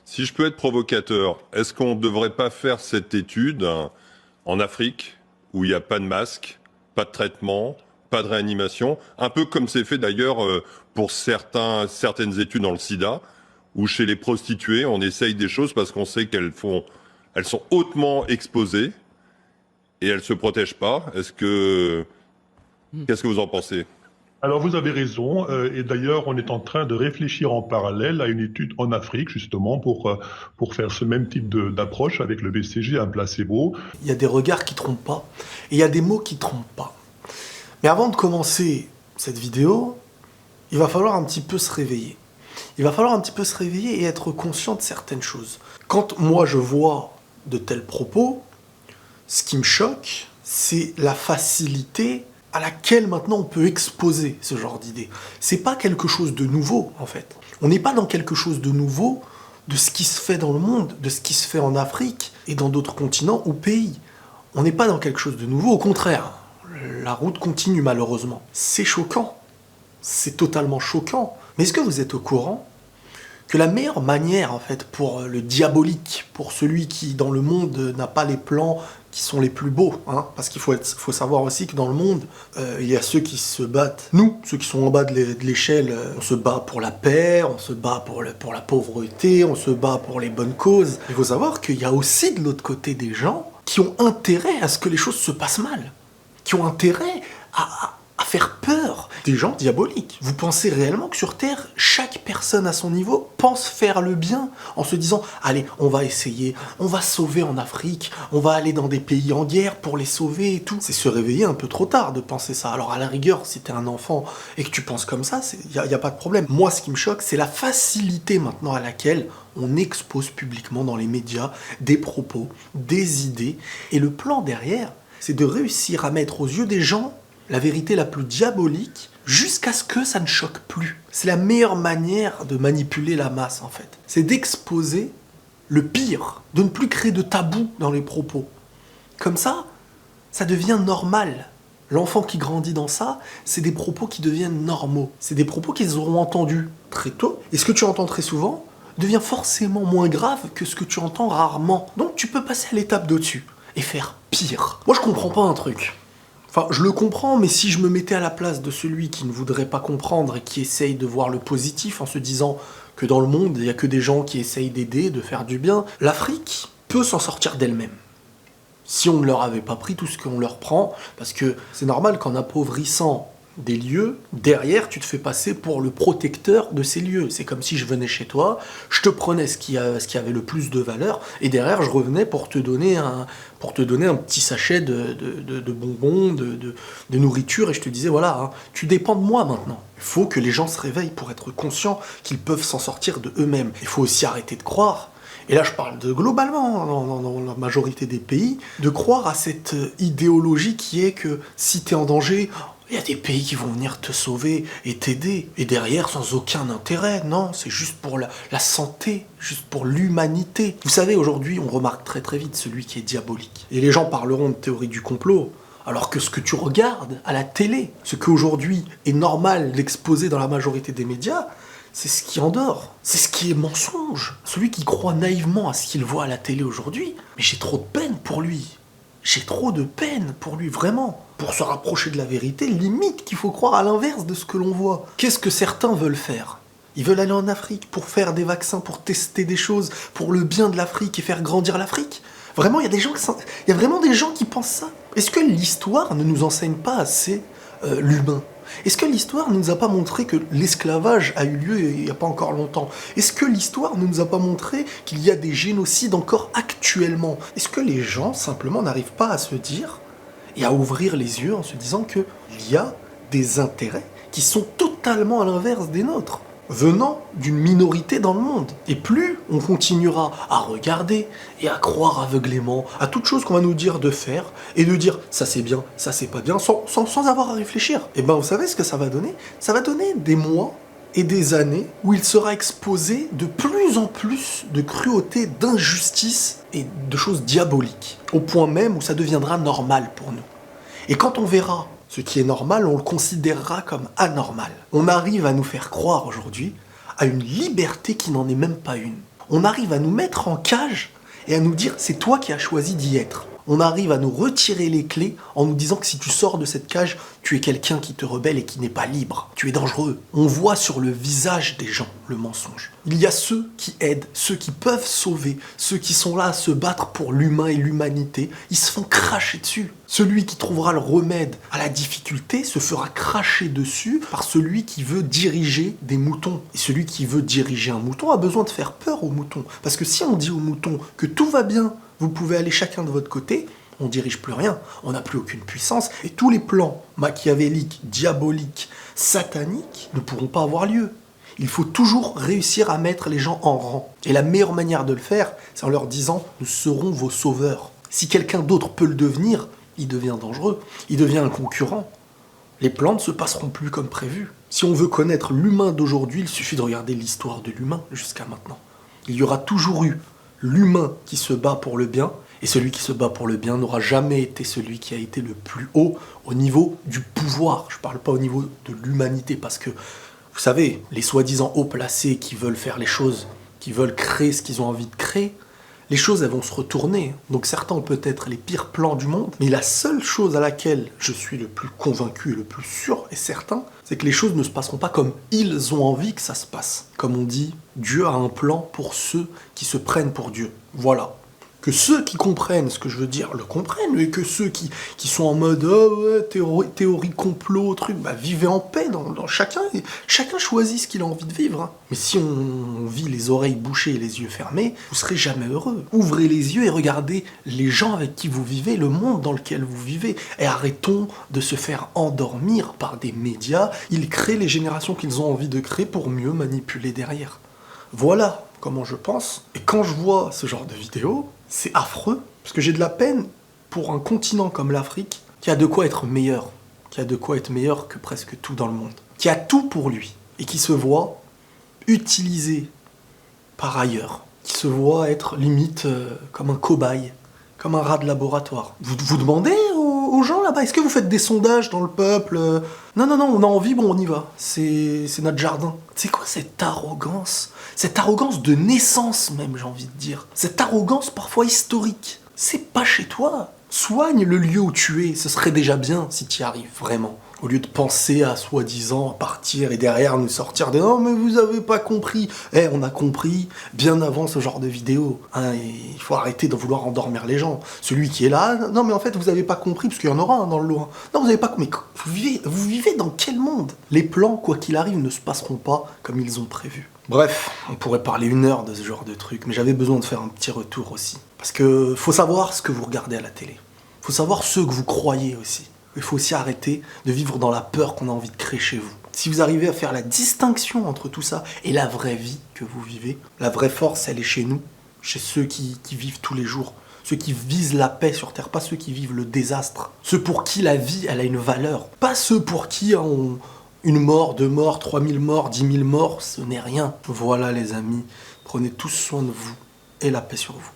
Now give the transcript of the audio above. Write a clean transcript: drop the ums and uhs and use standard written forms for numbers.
Si je peux être provocateur, est-ce qu'on ne devrait pas faire cette étude en Afrique, où il n'y a pas de masque, pas de traitement, pas de réanimation, un peu comme c'est fait d'ailleurs pour certaines études dans le sida, où chez les prostituées, on essaye des choses parce qu'on sait elles sont hautement exposées et elles se protègent pas. Qu'est-ce que vous en pensez? Alors vous avez raison, et d'ailleurs on est en train de réfléchir en parallèle à une étude en Afrique justement pour faire ce même type d'approche avec le BCG, un placebo. Il y a des regards qui trompent pas, et il y a des mots qui trompent pas. Mais avant de commencer cette vidéo, il va falloir un petit peu se réveiller. Il va falloir un petit peu se réveiller et être conscient de certaines choses. Quand moi je vois de tels propos, ce qui me choque, c'est la facilité à laquelle maintenant on peut exposer ce genre d'idées. C'est pas quelque chose de nouveau, en fait. On n'est pas dans quelque chose de nouveau de ce qui se fait dans le monde, de ce qui se fait en Afrique et dans d'autres continents ou pays. On n'est pas dans quelque chose de nouveau, au contraire. La route continue malheureusement. C'est choquant. C'est totalement choquant. Mais est-ce que vous êtes au courant que la meilleure manière, en fait, pour le diabolique, pour celui qui, dans le monde, n'a pas les plans qui sont les plus beaux, hein, parce qu'il faut savoir aussi que dans le monde, il y a ceux qui se battent. Nous, ceux qui sont en bas de l'échelle, on se bat pour la paix, on se bat pour la pauvreté, on se bat pour les bonnes causes. Il faut savoir qu'il y a aussi de l'autre côté des gens qui ont intérêt à ce que les choses se passent mal, qui ont intérêt à faire peur. Des gens diaboliques. Vous pensez réellement que sur Terre, chaque personne à son niveau pense faire le bien en se disant « Allez, on va essayer, on va sauver en Afrique, on va aller dans des pays en guerre pour les sauver et tout. » C'est se réveiller un peu trop tard de penser ça. Alors à la rigueur, si t'es un enfant et que tu penses comme ça, y a pas de problème. Moi, ce qui me choque, c'est la facilité maintenant à laquelle on expose publiquement dans les médias des propos, des idées. Et le plan derrière, c'est de réussir à mettre aux yeux des gens la vérité la plus diabolique jusqu'à ce que ça ne choque plus. C'est la meilleure manière de manipuler la masse, en fait. C'est d'exposer le pire, de ne plus créer de tabou dans les propos. Comme ça devient normal. L'enfant qui grandit dans ça, c'est des propos qui deviennent normaux. C'est des propos qu'ils auront entendus très tôt. Et ce que tu entends très souvent devient forcément moins grave que ce que tu entends rarement. Donc tu peux passer à l'étape d'au-dessus et faire pire. Moi, je comprends pas un truc. Enfin, je le comprends, mais si je me mettais à la place de celui qui ne voudrait pas comprendre et qui essaye de voir le positif en se disant que dans le monde, il n'y a que des gens qui essayent d'aider, de faire du bien, l'Afrique peut s'en sortir d'elle-même. Si on ne leur avait pas pris tout ce qu'on leur prend, parce que c'est normal qu'en appauvrissant des lieux, derrière, tu te fais passer pour le protecteur de ces lieux. C'est comme si je venais chez toi, je te prenais ce qui avait le plus de valeur, et derrière, je revenais pour te donner un petit sachet de bonbons, de nourriture, et je te disais, voilà, hein, tu dépends de moi maintenant. Il faut que les gens se réveillent pour être conscients qu'ils peuvent s'en sortir de eux-mêmes. Il faut aussi arrêter de croire, et là je parle de globalement, dans la majorité des pays, de croire à cette idéologie qui est que si t'es en danger, il y a des pays qui vont venir te sauver et t'aider. Et derrière, sans aucun intérêt. Non, c'est juste pour la santé, juste pour l'humanité. Vous savez, aujourd'hui, on remarque très très vite celui qui est diabolique. Et les gens parleront de théorie du complot, alors que ce que tu regardes à la télé, ce qu'aujourd'hui est normal d'exposer dans la majorité des médias, c'est ce qui endort. C'est ce qui est mensonge. Celui qui croit naïvement à ce qu'il voit à la télé aujourd'hui, mais j'ai trop de peine pour lui. J'ai trop de peine pour lui, vraiment. Pour se rapprocher de la vérité, limite qu'il faut croire à l'inverse de ce que l'on voit. Qu'est-ce que certains veulent faire? Ils veulent aller en Afrique pour faire des vaccins, pour tester des choses, pour le bien de l'Afrique et faire grandir l'Afrique. Vraiment, il y a vraiment des gens qui pensent ça. Est-ce que l'histoire ne nous enseigne pas assez l'humain? Est-ce que l'histoire ne nous a pas montré que l'esclavage a eu lieu il n'y a pas encore longtemps? Est-ce que l'histoire ne nous a pas montré qu'il y a des génocides encore actuellement? Est-ce que les gens, simplement, n'arrivent pas à se dire et à ouvrir les yeux en se disant qu'il y a des intérêts qui sont totalement à l'inverse des nôtres, venant d'une minorité dans le monde? Et plus on continuera à regarder et à croire aveuglément à toute chose qu'on va nous dire de faire, et de dire ça c'est bien, ça c'est pas bien, sans avoir à réfléchir, et ben vous savez ce que ça va donner? Ça va donner des mois et des années où il sera exposé de plus en plus de cruauté, d'injustice et de choses diaboliques, au point même où ça deviendra normal pour nous. Et quand on verra ce qui est normal, on le considérera comme anormal. On arrive à nous faire croire aujourd'hui à une liberté qui n'en est même pas une. On arrive à nous mettre en cage et à nous dire c'est toi qui as choisi d'y être. On arrive à nous retirer les clés en nous disant que si tu sors de cette cage, tu es quelqu'un qui te rebelle et qui n'est pas libre. Tu es dangereux. On voit sur le visage des gens le mensonge. Il y a ceux qui aident, ceux qui peuvent sauver, ceux qui sont là à se battre pour l'humain et l'humanité. Ils se font cracher dessus. Celui qui trouvera le remède à la difficulté se fera cracher dessus par celui qui veut diriger des moutons. Et celui qui veut diriger un mouton a besoin de faire peur aux moutons. Parce que si on dit aux moutons que tout va bien, vous pouvez aller chacun de votre côté, on dirige plus rien, on n'a plus aucune puissance, et tous les plans machiavéliques, diaboliques, sataniques ne pourront pas avoir lieu. Il faut toujours réussir à mettre les gens en rang. Et la meilleure manière de le faire, c'est en leur disant « nous serons vos sauveurs ». Si quelqu'un d'autre peut le devenir, il devient dangereux, il devient un concurrent. Les plans ne se passeront plus comme prévu. Si on veut connaître l'humain d'aujourd'hui, il suffit de regarder l'histoire de l'humain jusqu'à maintenant. Il y aura toujours eu l'humain qui se bat pour le bien, et celui qui se bat pour le bien n'aura jamais été celui qui a été le plus haut au niveau du pouvoir. Je ne parle pas au niveau de l'humanité, parce que, vous savez, les soi-disant haut placés qui veulent faire les choses, qui veulent créer ce qu'ils ont envie de créer, les choses, elles vont se retourner. Donc certains ont peut-être les pires plans du monde, mais la seule chose à laquelle je suis le plus convaincu et le plus sûr et certain, c'est que les choses ne se passeront pas comme ils ont envie que ça se passe. Comme on dit, Dieu a un plan pour ceux qui se prennent pour Dieu. Voilà. Que ceux qui comprennent ce que je veux dire le comprennent, et que ceux qui sont en mode oh ouais, théorie complot, truc, bah vivez en paix dans chacun choisit ce qu'il a envie de vivre. Hein. Mais si on vit les oreilles bouchées et les yeux fermés, vous serez jamais heureux. Ouvrez les yeux et regardez les gens avec qui vous vivez, le monde dans lequel vous vivez, et arrêtons de se faire endormir par des médias. Ils créent les générations qu'ils ont envie de créer pour mieux manipuler derrière. Voilà comment je pense. Et quand je vois ce genre de vidéos, c'est affreux, parce que j'ai de la peine pour un continent comme l'Afrique, qui a de quoi être meilleur, qui a de quoi être meilleur que presque tout dans le monde, qui a tout pour lui, et qui se voit utilisé par ailleurs, qui se voit être limite comme un cobaye, comme un rat de laboratoire. Vous demandez aux gens là-bas, est-ce que vous faites des sondages dans le peuple? Non, on a envie, bon on y va, c'est notre jardin. C'est quoi cette arrogance? Cette arrogance de naissance même, j'ai envie de dire. Cette arrogance parfois historique. C'est pas chez toi. Soigne le lieu où tu es, ce serait déjà bien si tu y arrives vraiment. Au lieu de penser à soi-disant partir et derrière nous sortir des « Non mais vous avez pas compris ». On a compris bien avant ce genre de vidéo. Hein, il faut arrêter de vouloir endormir les gens. Celui qui est là, « Non mais en fait vous avez pas compris parce qu'il y en aura un dans le lot. Hein. Non vous avez pas compris. Mais vous vivez dans quel monde? Les plans, quoi qu'il arrive, ne se passeront pas comme ils ont prévu. Bref, on pourrait parler 1 heure de ce genre de truc, mais j'avais besoin de faire un petit retour aussi. Parce que faut savoir ce que vous regardez à la télé. Faut savoir ce que vous croyez aussi. Il faut aussi arrêter de vivre dans la peur qu'on a envie de créer chez vous. Si vous arrivez à faire la distinction entre tout ça et la vraie vie que vous vivez, la vraie force, elle est chez nous, chez ceux qui vivent tous les jours, ceux qui visent la paix sur Terre, pas ceux qui vivent le désastre, ceux pour qui la vie, elle a une valeur, pas ceux pour qui une mort, 2 morts, 3000 morts, 10 000 morts, ce n'est rien. Voilà les amis, prenez tous soin de vous et la paix sur vous.